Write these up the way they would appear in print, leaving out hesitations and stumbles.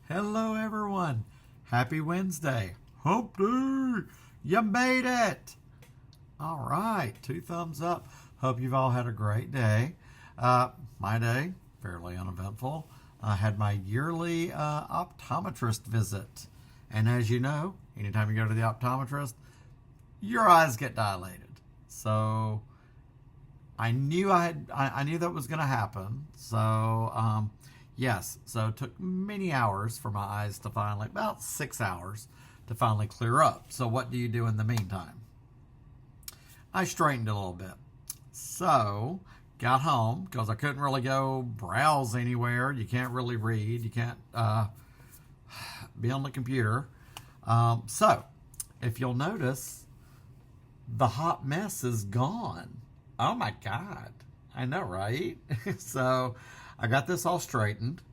Hello, everyone. Happy Wednesday. Hump day. You made it. All right. 2 thumbs up. Hope you've all had a great day. My day, fairly uneventful. I had my yearly optometrist visit. And as you know, anytime you go to the optometrist, your eyes get dilated. So I knew I knew that was going to happen. So yes, so it took many hours for my eyes to finally, about 6 hours, to finally clear up. So what do you do in the meantime? I straightened a little bit. So got home because I couldn't really go browse anywhere. You can't really read. You can't be on the computer. So if you'll notice, the hot mess is gone. Oh my God. I know, right? So I got this all straightened.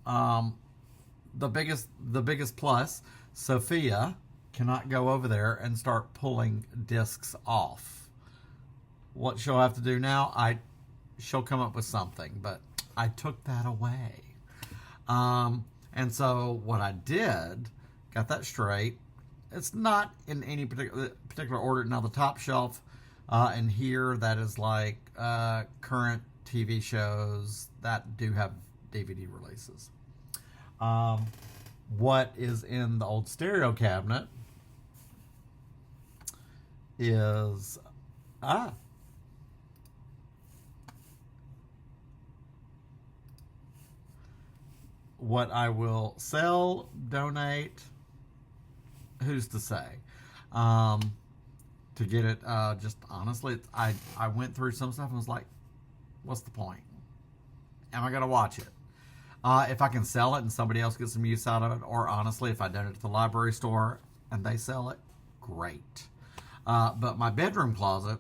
The biggest plus, Sophia cannot go over there and start pulling discs off. What she'll have to do now, she'll come up with something, but I took that away. And so what I did, got that straight. It's not in any particular order. Now the top shelf in here, that is like current TV shows that do have DVD releases. What is in the old stereo cabinet is what I will sell, donate, who's to say? To get it, just honestly, I went through some stuff and was like, what's the point? Am I going to watch it? If I can sell it and somebody else gets some use out of it, or honestly, if I donate it to the library store and they sell it, great. But my bedroom closet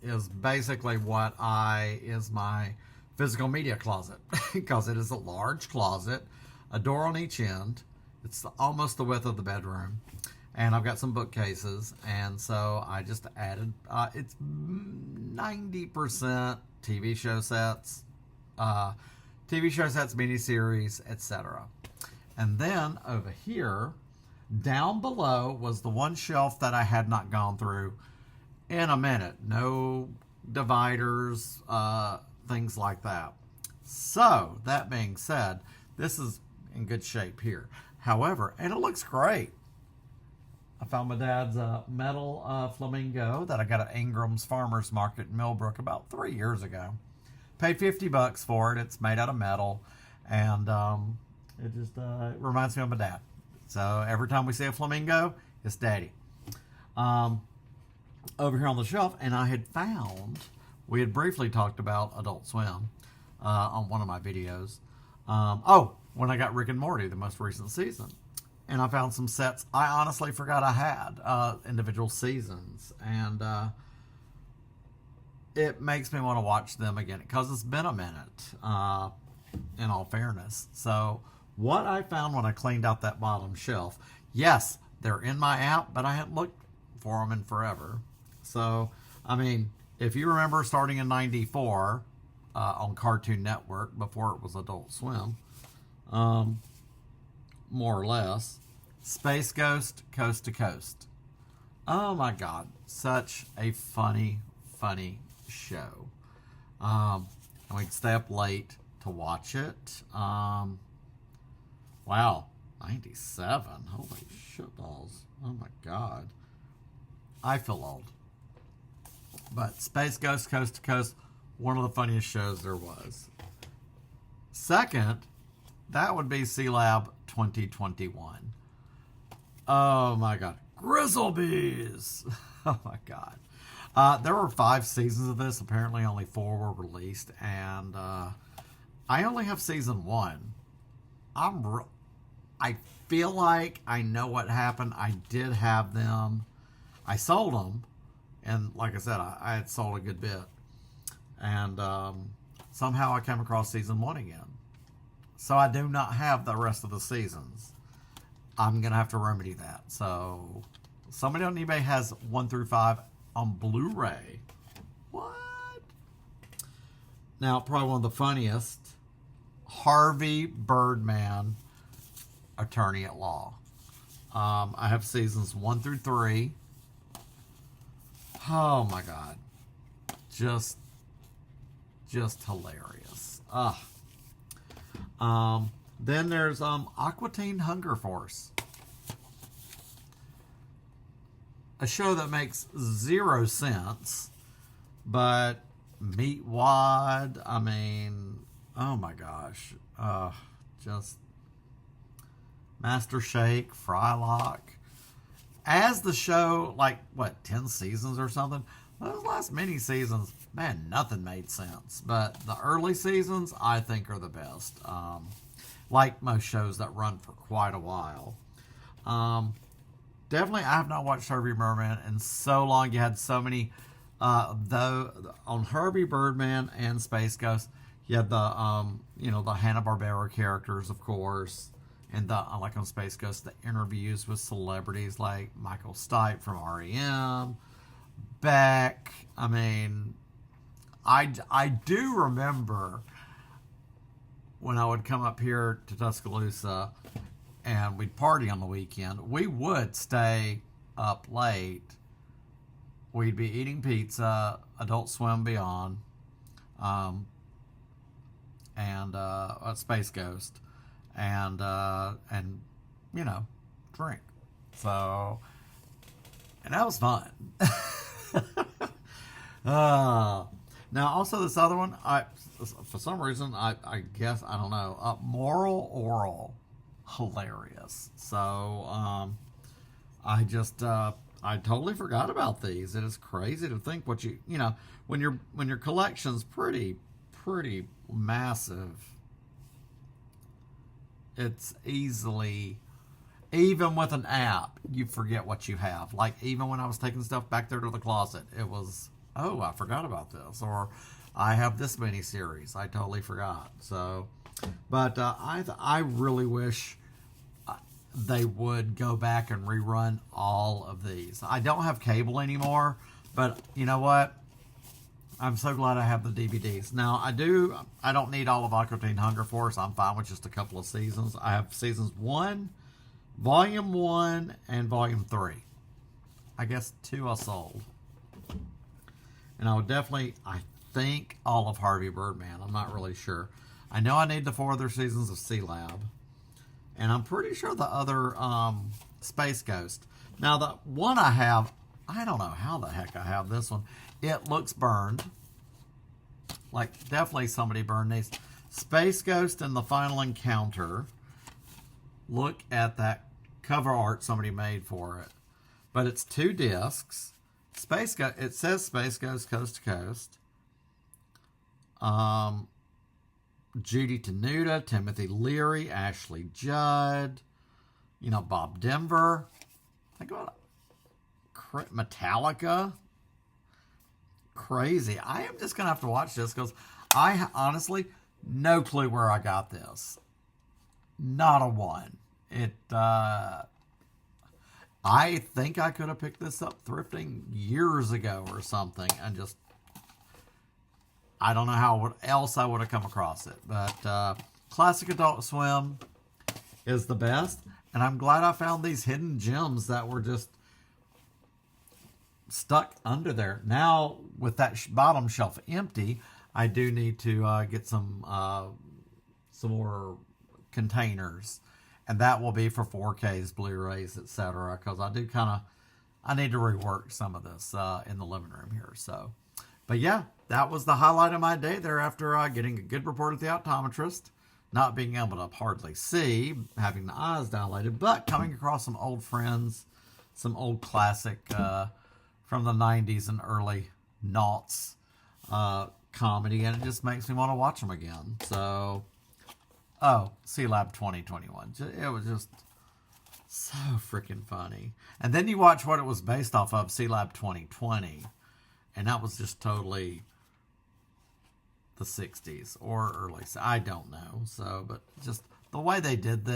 is basically is my physical media closet because it is a large closet, a door on each end. It's almost the width of the bedroom. And I've got some bookcases, and so I just added, it's 90% TV show sets, miniseries, etc. And then over here, down below was the one shelf that I had not gone through in a minute. No dividers, things like that. So, that being said, this is in good shape here. However, and it looks great. I found my dad's metal flamingo that I got at Ingram's Farmers Market in Millbrook about 3 years ago. Paid $50 for it. It's made out of metal, and it just reminds me of my dad. So every time we see a flamingo, it's Daddy. Over here on the shelf, and I had found, we had briefly talked about Adult Swim on one of my videos. When I got Rick and Morty, the most recent season. And I found some sets I honestly forgot I had, individual seasons. And it makes me want to watch them again because it's been a minute, in all fairness. So what I found when I cleaned out that bottom shelf, yes, they're in my app, but I hadn't looked for them in forever. So, I mean, if you remember starting in 94 on Cartoon Network, before it was Adult Swim, more or less, Space Ghost Coast to Coast. Oh my God, such a funny show. And we'd stay up late to watch it. Wow, 97. Holy shit balls. Oh my God. I feel old. But Space Ghost Coast to Coast, one of the funniest shows there was. Second, that would be C-Lab 2021. Oh my God. Grizzlebees! Oh my God. There were 5 seasons of this. Apparently only 4 were released. And I only have season 1. I feel like I know what happened. I did have them. I sold them. And like I said, I had sold a good bit. And somehow I came across season 1 again. So I do not have the rest of the seasons. I'm going to have to remedy that. So somebody on eBay has 1 through 5 on Blu-ray. What? Now, probably one of the funniest Harvey Birdman, Attorney at Law. I have seasons 1 through 3. Oh my God. Just hilarious. Then there's Aqua Teen Hunger Force. A show that makes 0 sense, but Meat Wad, I mean, oh my gosh. Just Master Shake, Frylock. As the show, like, 10 seasons or something? Those last mini seasons, man, nothing made sense. But the early seasons, I think, are the best. Like most shows that run for quite a while. Definitely, I have not watched Harvey Birdman in so long. You had so many, though, on Harvey Birdman and Space Ghost, you had the, the Hanna-Barbera characters, of course. And like on Space Ghost, the interviews with celebrities like Michael Stipe from REM, Beck. I mean, I do remember when I would come up here to Tuscaloosa and we'd party on the weekend, we would stay up late. We'd be eating pizza, Adult Swim Beyond, and Space Ghost, and drink. So, and that was fun. Now, also this other one, for some reason, I guess, I don't know, Moral Oral, hilarious. So, I totally forgot about these. It is crazy to think what when your collection's pretty massive, it's easily, even with an app, you forget what you have. Like, even when I was taking stuff back there to the closet, it was, oh, I forgot about this. Or I have this miniseries. I totally forgot. So, but I really wish they would go back and rerun all of these. I don't have cable anymore, but you know what? I'm so glad I have the DVDs. Now, I don't need all of Aqua Teen Hunger Force. I'm fine with just a couple of seasons. I have seasons 1, Volume 1, and Volume 3. I guess 2 I sold. And I would definitely, I think, all of Harvey Birdman. I'm not really sure. I know I need the 4 other seasons of C-Lab. And I'm pretty sure the other Space Ghost. Now, the one I have, I don't know how the heck I have this one. It looks burned. Like, definitely somebody burned these. Space Ghost and the Final Encounter. Look at that cover art somebody made for it. But it's 2 discs. Space Ghost, it says Space Ghost Coast to Coast. Judy Tenuta, Timothy Leary, Ashley Judd, Bob Denver. Think about it. Metallica. Crazy. I am just going to have to watch this because I honestly, no clue where I got this. Not a one. I think I could have picked this up thrifting years ago or something and just, I don't know how else I would have come across it. But Classic Adult Swim is the best. And I'm glad I found these hidden gems that were just stuck under there. Now, with that bottom shelf empty, I do need to get some more containers. And that will be for 4Ks, Blu-rays, etc. Because I need to rework some of this in the living room here. So, but yeah, that was the highlight of my day there after getting a good report at the optometrist, not being able to hardly see, having the eyes dilated, but coming across some old friends, some old classic from the 90s and early noughts comedy, and it just makes me want to watch them again. So, C-Lab 2021. It was just so freaking funny. And then you watch what it was based off of, C-Lab 2020, and that was just totally the 60s or early. I don't know. So, but just the way they did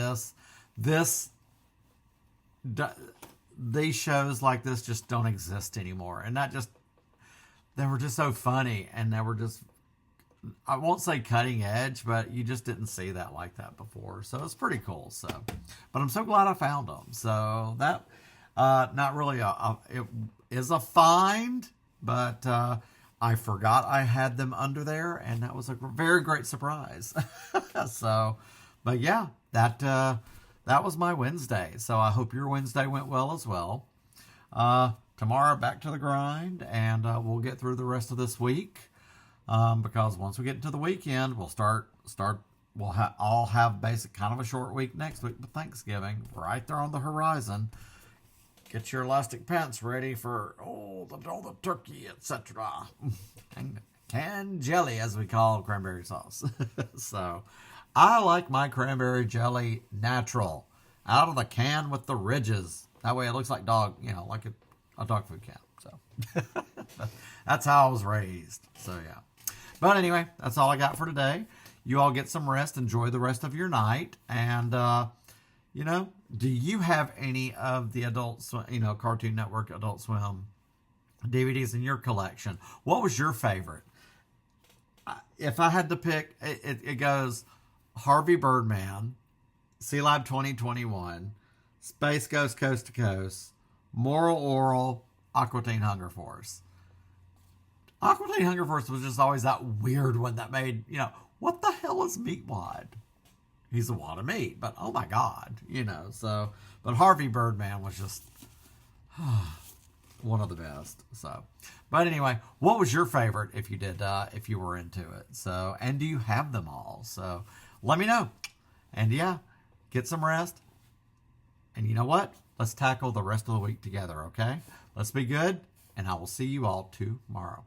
these shows like this just don't exist anymore. And they were just so funny, and they were just I won't say cutting edge, but you just didn't see that like that before. So it's pretty cool. So, but I'm so glad I found them. So that, not really it is a find, but I forgot I had them under there, and that was a very great surprise. So, but yeah, that was my Wednesday. So I hope your Wednesday went well as well. Tomorrow, back to the grind, and we'll get through the rest of this week. Because once we get into the weekend, we'll all have basic kind of a short week next week with Thanksgiving right there on the horizon. Get your elastic pants ready for the turkey, etc. And canned jelly, as we call cranberry sauce. So I like my cranberry jelly natural, out of the can with the ridges. That way it looks like like a dog food can. So that's how I was raised. So yeah. But anyway, that's all I got for today. You all get some rest. Enjoy the rest of your night. And, do you have any of the Cartoon Network, Adult Swim DVDs in your collection? What was your favorite? If I had to pick, it goes Harvey Birdman, Sea Lab 2021, Space Ghost Coast to Coast, Moral Oral, Aqua Teen Hunger Force. Aqua Teen Hunger Force was just always that weird one that made, what the hell is Meatwad? He's a wad of meat, but oh my God, but Harvey Birdman was just one of the best. So, but anyway, what was your favorite if you were into it? So, and do you have them all? So let me know. And yeah, get some rest. And you know what? Let's tackle the rest of the week together, okay? Let's be good, and I will see you all tomorrow.